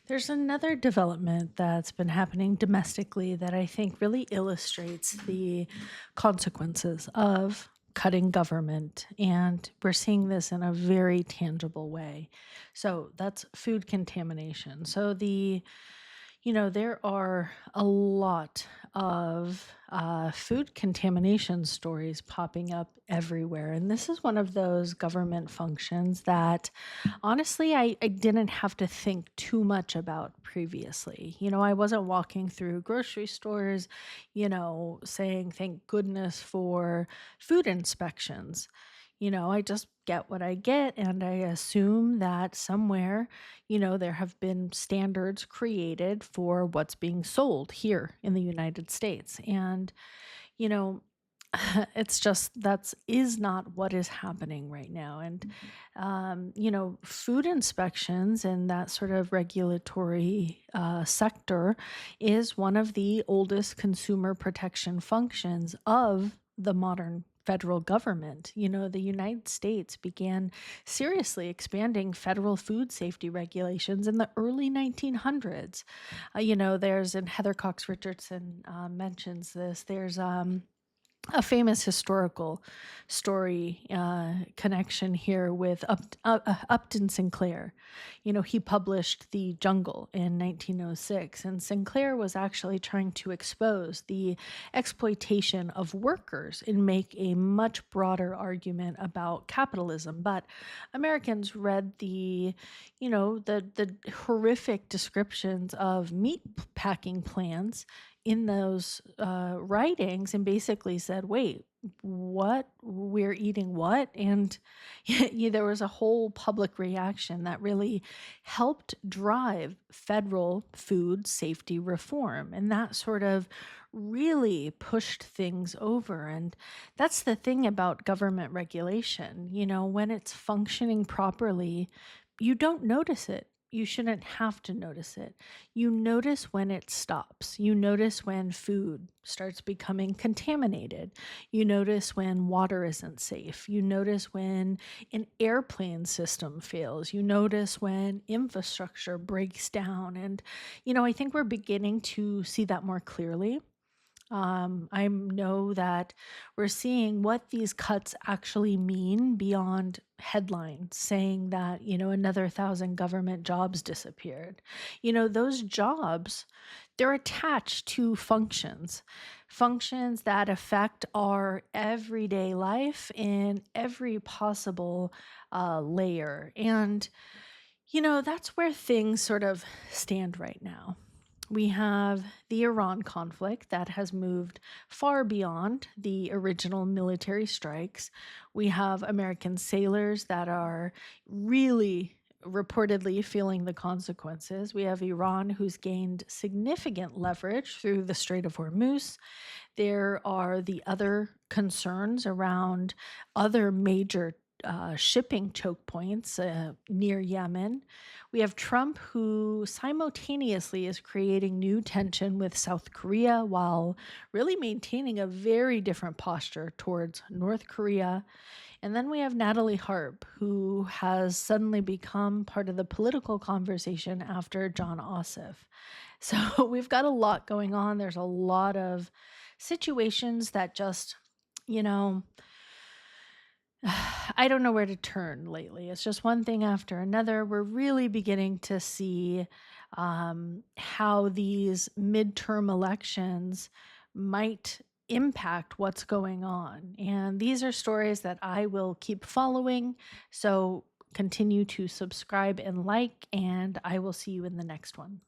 There's another development that's been happening domestically that I think really illustrates the consequences of cutting government. And we're seeing this in a very tangible way. So that's food contamination. There are a lot of food contamination stories popping up everywhere. And this is one of those government functions that honestly I didn't have to think too much about previously. I wasn't walking through grocery stores, saying thank goodness for food inspections. I just get what I get, and I assume that somewhere there have been standards created for what's being sold here in the United States. And, you know, it's just that's is not what is happening right now. And, food inspections and that sort of regulatory sector is one of the oldest consumer protection functions of the modern federal government. The United States began seriously expanding federal food safety regulations in the early 1900s. And Heather Cox Richardson mentions this. There's a famous historical story connection here with Upton Sinclair. He published The Jungle in 1906, and Sinclair was actually trying to expose the exploitation of workers and make a much broader argument about capitalism. But Americans read the horrific descriptions of meat packing plants in those writings and basically said, wait, what? We're eating what? And there was a whole public reaction that really helped drive federal food safety reform. And that sort of really pushed things over. And that's the thing about government regulation. When it's functioning properly, you don't notice it. You shouldn't have to notice it. You notice when it stops. You notice when food starts becoming contaminated. You notice when water isn't safe. You notice when an airplane system fails. You notice when infrastructure breaks down. And, I think we're beginning to see that more clearly. I know that we're seeing what these cuts actually mean beyond headlines saying that, another 1,000 government jobs disappeared. Those jobs, they're attached to functions that affect our everyday life in every possible layer. And, that's where things sort of stand right now. We have the Iran conflict that has moved far beyond the original military strikes. We have American sailors that are really reportedly feeling the consequences. We have Iran, who's gained significant leverage through the Strait of Hormuz. There are the other concerns around other major shipping choke points near Yemen. We have Trump, who simultaneously is creating new tension with South Korea while really maintaining a very different posture towards North Korea. And then we have Natalie Harp, who has suddenly become part of the political conversation after John Ossoff. So we've got a lot going on. There's a lot of situations that just, you know, I don't know where to turn lately. It's just one thing after another. We're really beginning to see how these midterm elections might impact what's going on. And these are stories that I will keep following. So continue to subscribe and like, and I will see you in the next one.